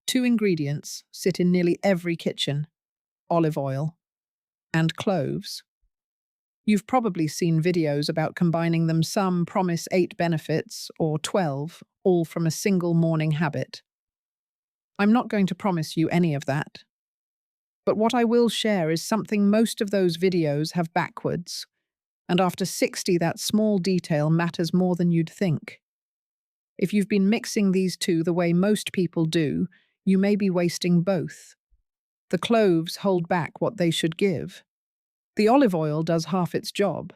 Two ingredients sit in nearly every kitchen: olive oil and cloves. You've probably seen videos about combining them. Some promise 8 benefits, or 12, all from a single morning habit. I'm not going to promise you any of that. But what I will share is something most of those videos have backwards, and after 60, that small detail matters more than you'd think. If you've been mixing these two the way most people do, you may be wasting both. The cloves hold back what they should give. The olive oil does half its job.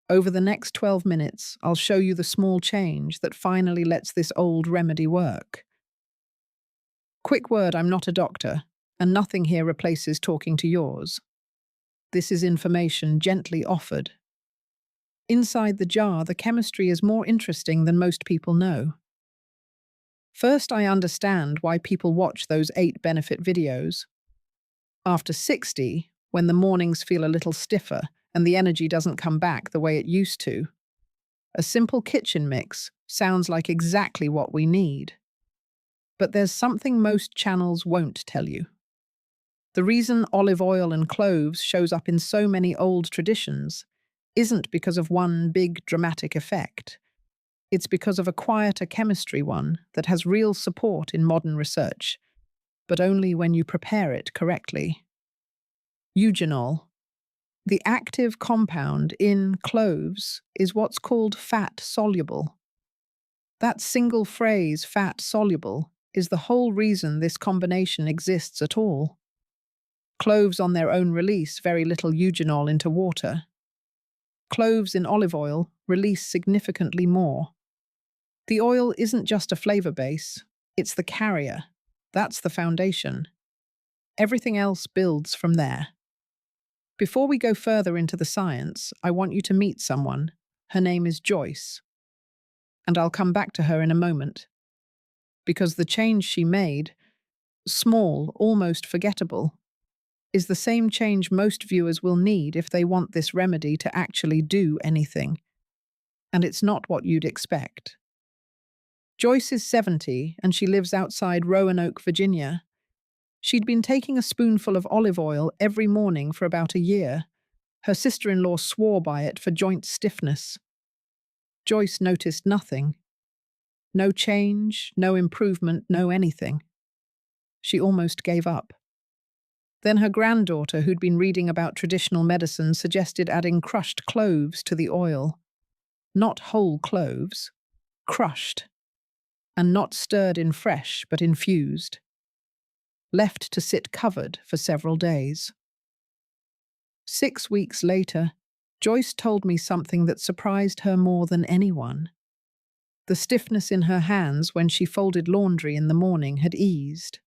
Over the next 12 minutes, I'll show you the small change that finally lets this old remedy work. Quick word, I'm not a doctor, and nothing here replaces talking to yours. This is information gently offered. Inside the jar, the chemistry is more interesting than most people know. First, I understand why people watch those 8 benefit videos. After 60, when the mornings feel a little stiffer and the energy doesn't come back the way it used to, a simple kitchen mix sounds like exactly what we need. But there's something most channels won't tell you. The reason olive oil and cloves shows up in so many old traditions isn't because of one big dramatic effect. It's because of a quieter chemistry one that has real support in modern research, but only when you prepare it correctly. Eugenol. The active compound in cloves is what's called fat-soluble. That single phrase, fat-soluble, is the whole reason this combination exists at all. Cloves on their own release very little eugenol into water. Cloves in olive oil release significantly more. The oil isn't just a flavor base, it's the carrier. That's the foundation. Everything else builds from there. Before we go further into the science, I want you to meet someone. Her name is Joyce. And I'll come back to her in a moment. Because the change she made, small, almost forgettable, is the same change most viewers will need if they want this remedy to actually do anything. And it's not what you'd expect. Joyce is 70 and she lives outside Roanoke, Virginia. She'd been taking a spoonful of olive oil every morning for about a year. Her sister-in-law swore by it for joint stiffness. Joyce noticed nothing. No change, no improvement, no anything. She almost gave up. Then her granddaughter, who'd been reading about traditional medicine, suggested adding crushed cloves to the oil. Not whole cloves, crushed, and not stirred in fresh, but infused. Left to sit covered for several days. 6 weeks later, Joyce told me something that surprised her more than anyone. The stiffness in her hands when she folded laundry in the morning had eased.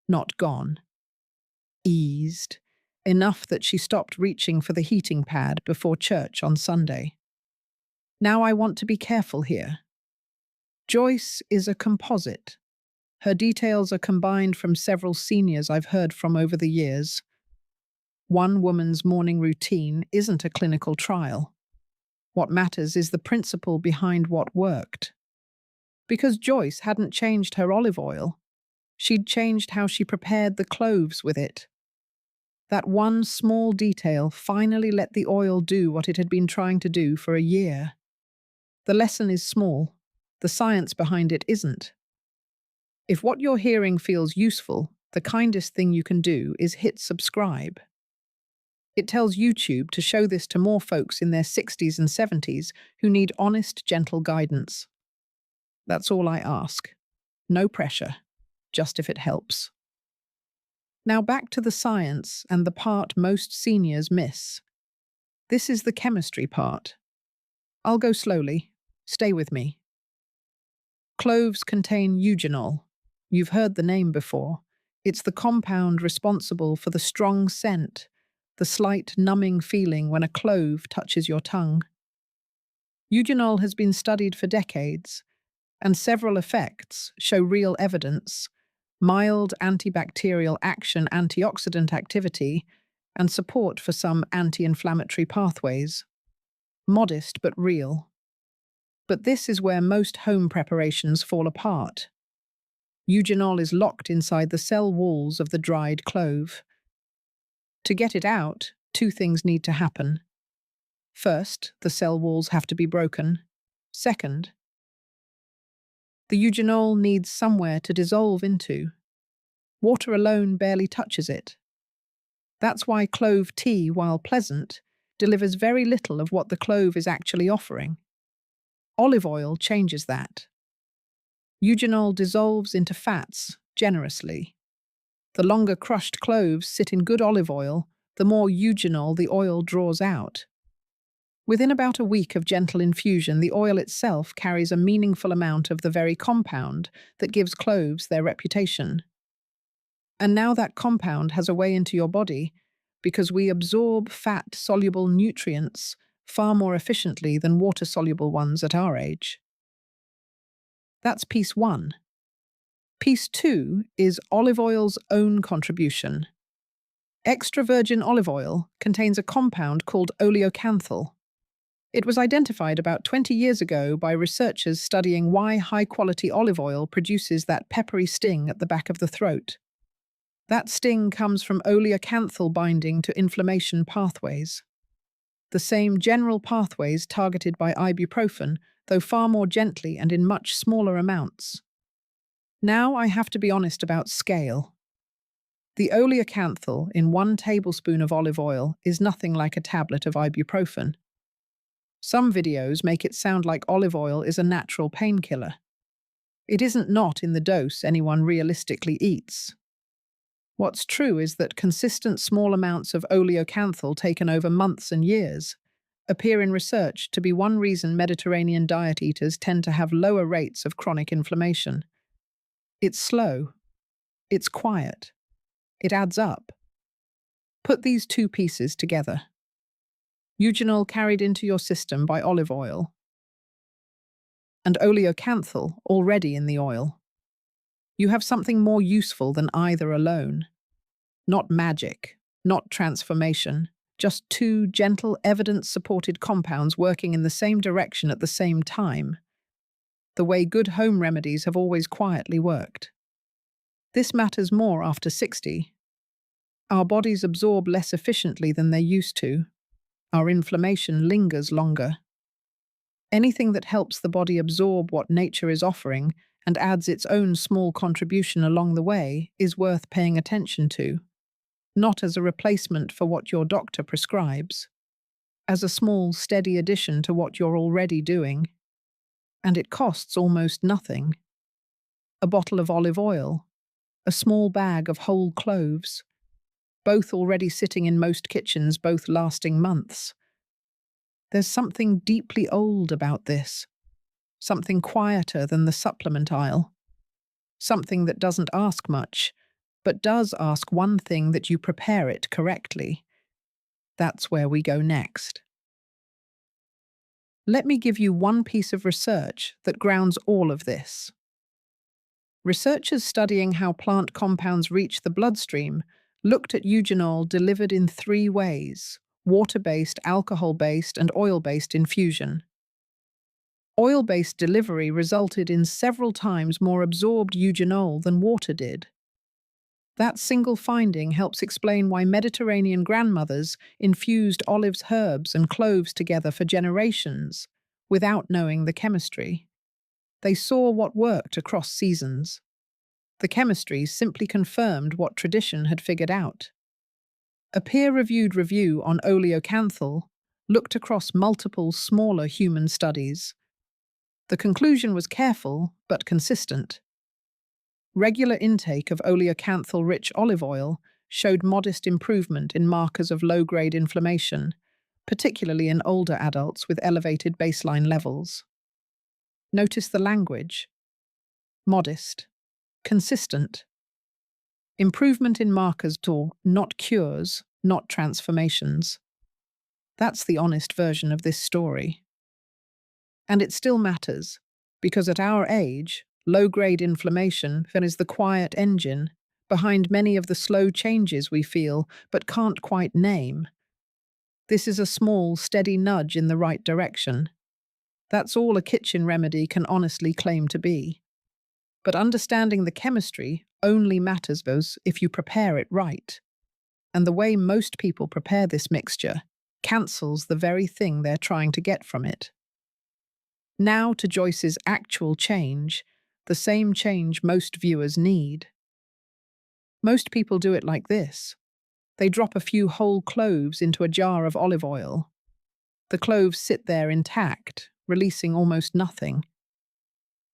Not gone. Eased. Enough that she stopped reaching for the heating pad before church on Sunday. Now I want to be careful here. Joyce is a composite. Her details are combined from several seniors I've heard from over the years. One woman's morning routine isn't a clinical trial. What matters is the principle behind what worked. Because Joyce hadn't changed her olive oil, she'd changed how she prepared the cloves with it. That one small detail finally let the oil do what it had been trying to do for a year. The lesson is small. The science behind it isn't. If what you're hearing feels useful, the kindest thing you can do is hit subscribe. It tells YouTube to show this to more folks in their 60s and 70s who need honest, gentle guidance. That's all I ask. No pressure, just if it helps. Now back to the science and the part most seniors miss. This is the chemistry part. I'll go slowly. Stay with me. Cloves contain eugenol. You've heard the name before. It's the compound responsible for the strong scent, the slight numbing feeling when a clove touches your tongue. Eugenol has been studied for decades, and several effects show real evidence: mild antibacterial action, antioxidant activity, and support for some anti-inflammatory pathways. Modest but real. But this is where most home preparations fall apart. Eugenol is locked inside the cell walls of the dried clove. To get it out, two things need to happen. First, the cell walls have to be broken. Second, the eugenol needs somewhere to dissolve into. Water alone barely touches it. That's why clove tea, while pleasant, delivers very little of what the clove is actually offering. Olive oil changes that. Eugenol dissolves into fats generously. The longer crushed cloves sit in good olive oil, the more eugenol the oil draws out. Within about a week of gentle infusion, the oil itself carries a meaningful amount of the very compound that gives cloves their reputation. And now that compound has a way into your body because we absorb fat-soluble nutrients far more efficiently than water-soluble ones at our age. That's piece one. Piece two is olive oil's own contribution. Extra virgin olive oil contains a compound called oleocanthal. It was identified about 20 years ago by researchers studying why high-quality olive oil produces that peppery sting at the back of the throat. That sting comes from oleocanthal binding to inflammation pathways. The same general pathways targeted by ibuprofen, though far more gently and in much smaller amounts. Now I have to be honest about scale. The oleocanthal in 1 tablespoon of olive oil is nothing like a tablet of ibuprofen. Some videos make it sound like olive oil is a natural painkiller. It isn't not in the dose anyone realistically eats. What's true is that consistent small amounts of oleocanthal taken over months and years appear in research to be one reason Mediterranean diet eaters tend to have lower rates of chronic inflammation. It's slow. It's quiet. It adds up. Put these two pieces together. Eugenol carried into your system by olive oil, and oleocanthal already in the oil. You have something more useful than either alone. Not magic, not transformation, just two gentle, evidence-supported compounds working in the same direction at the same time. The way good home remedies have always quietly worked. This matters more after 60. Our bodies absorb less efficiently than they used to. Our inflammation lingers longer. Anything that helps the body absorb what nature is offering and adds its own small contribution along the way is worth paying attention to, not as a replacement for what your doctor prescribes, as a small, steady addition to what you're already doing. And it costs almost nothing. A bottle of olive oil, a small bag of whole cloves, both already sitting in most kitchens, both lasting months. There's something deeply old about this, something quieter than the supplement aisle, something that doesn't ask much, but does ask one thing: that you prepare it correctly. That's where we go next. Let me give you one piece of research that grounds all of this. Researchers studying how plant compounds reach the bloodstream looked at eugenol delivered in 3 ways: water-based, alcohol-based, and oil-based infusion. Oil-based delivery resulted in several times more absorbed eugenol than water did. That single finding helps explain why Mediterranean grandmothers infused olives, herbs, and cloves together for generations without knowing the chemistry. They saw what worked across seasons. The chemistry simply confirmed what tradition had figured out. A peer-reviewed review on oleocanthal looked across multiple smaller human studies. The conclusion was careful but consistent. Regular intake of oleocanthal-rich olive oil showed modest improvement in markers of low-grade inflammation, particularly in older adults with elevated baseline levels. Notice the language. Modest. Consistent. Improvement in markers to not cures, not transformations. That's the honest version of this story. And it still matters, because at our age, low-grade inflammation is the quiet engine behind many of the slow changes we feel but can't quite name. This is a small, steady nudge in the right direction. That's all a kitchen remedy can honestly claim to be. But understanding the chemistry only matters those if you prepare it right. And the way most people prepare this mixture cancels the very thing they're trying to get from it. Now to Joyce's actual change, the same change most viewers need. Most people do it like this. They drop a few whole cloves into a jar of olive oil. The cloves sit there intact, releasing almost nothing.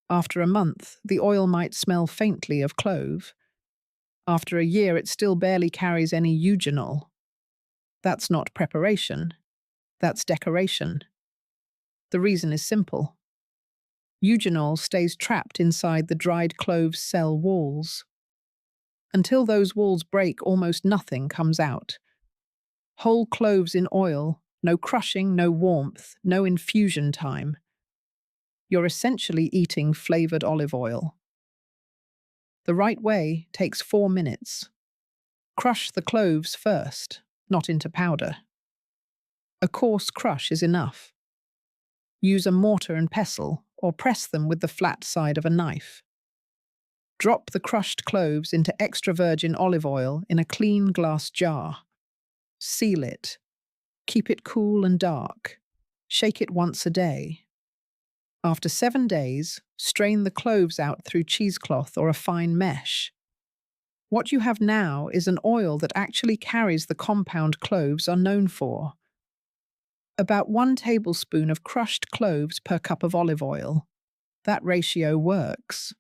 After a month, the oil might smell faintly of clove. After a year, it still barely carries any eugenol. That's not preparation. That's decoration. The reason is simple. Eugenol stays trapped inside the dried clove's cell walls. Until those walls break, almost nothing comes out. Whole cloves in oil, no crushing, no warmth, no infusion time. You're essentially eating flavored olive oil. The right way takes 4 minutes. Crush the cloves first, not into powder. A coarse crush is enough. Use a mortar and pestle, or press them with the flat side of a knife. Drop the crushed cloves into extra virgin olive oil in a clean glass jar. Seal it. Keep it cool and dark. Shake it once a day. After 7 days, strain the cloves out through cheesecloth or a fine mesh. What you have now is an oil that actually carries the compound cloves are known for. About 1 tablespoon of crushed cloves per cup of olive oil. That ratio works.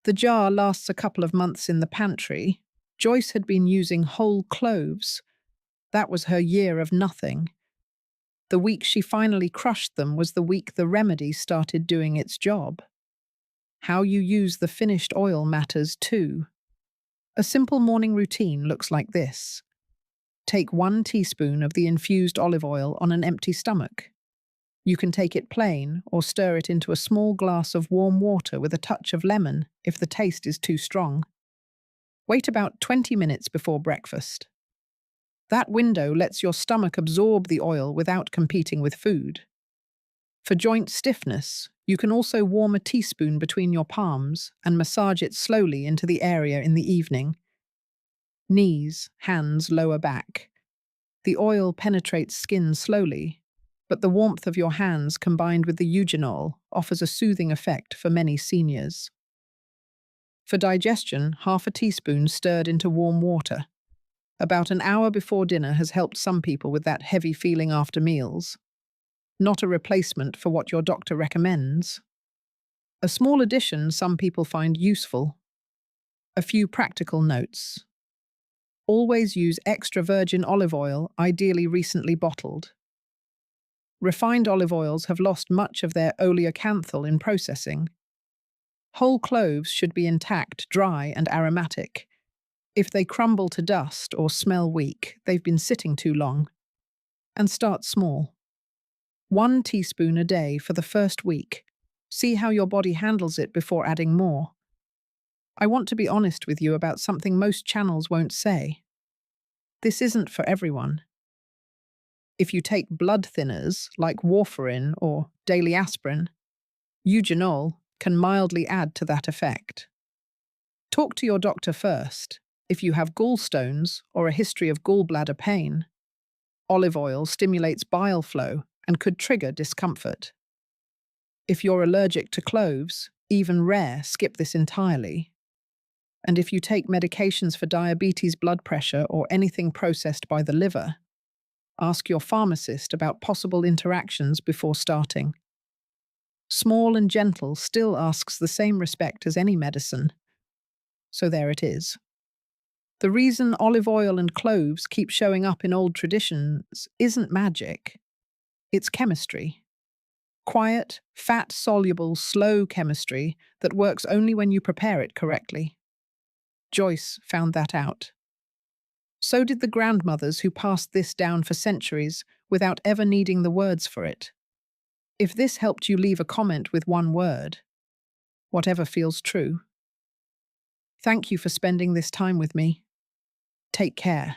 The jar lasts a couple of months in the pantry. Joyce had been using whole cloves. That was her year of nothing. The week she finally crushed them was the week the remedy started doing its job. How you use the finished oil matters too. A simple morning routine looks like this. Take 1 teaspoon of the infused olive oil on an empty stomach. You can take it plain or stir it into a small glass of warm water with a touch of lemon if the taste is too strong. Wait about 20 minutes before breakfast. That window lets your stomach absorb the oil without competing with food. For joint stiffness, you can also warm a teaspoon between your palms and massage it slowly into the area in the evening. Knees, hands, lower back. The oil penetrates skin slowly, but the warmth of your hands combined with the eugenol offers a soothing effect for many seniors. For digestion, half a teaspoon stirred into warm water. About an hour before dinner has helped some people with that heavy feeling after meals. Not a replacement for what your doctor recommends. A small addition some people find useful. A few practical notes. Always use extra virgin olive oil, ideally recently bottled. Refined olive oils have lost much of their oleocanthal in processing. Whole cloves should be intact, dry, and aromatic. If they crumble to dust or smell weak, they've been sitting too long. And start small. 1 teaspoon a day for the first week. See how your body handles it before adding more. I want to be honest with you about something most channels won't say. This isn't for everyone. If you take blood thinners like warfarin or daily aspirin, eugenol can mildly add to that effect. Talk to your doctor first. If you have gallstones or a history of gallbladder pain, olive oil stimulates bile flow and could trigger discomfort. If you're allergic to cloves, even rare, skip this entirely. And if you take medications for diabetes, blood pressure, or anything processed by the liver, ask your pharmacist about possible interactions before starting. Small and gentle still asks the same respect as any medicine. So there it is. The reason olive oil and cloves keep showing up in old traditions isn't magic. It's chemistry. Quiet, fat-soluble, slow chemistry that works only when you prepare it correctly. Joyce found that out. So did the grandmothers who passed this down for centuries without ever needing the words for it. If this helped you leave a comment with 1 word, whatever feels true. Thank you for spending this time with me. Take care.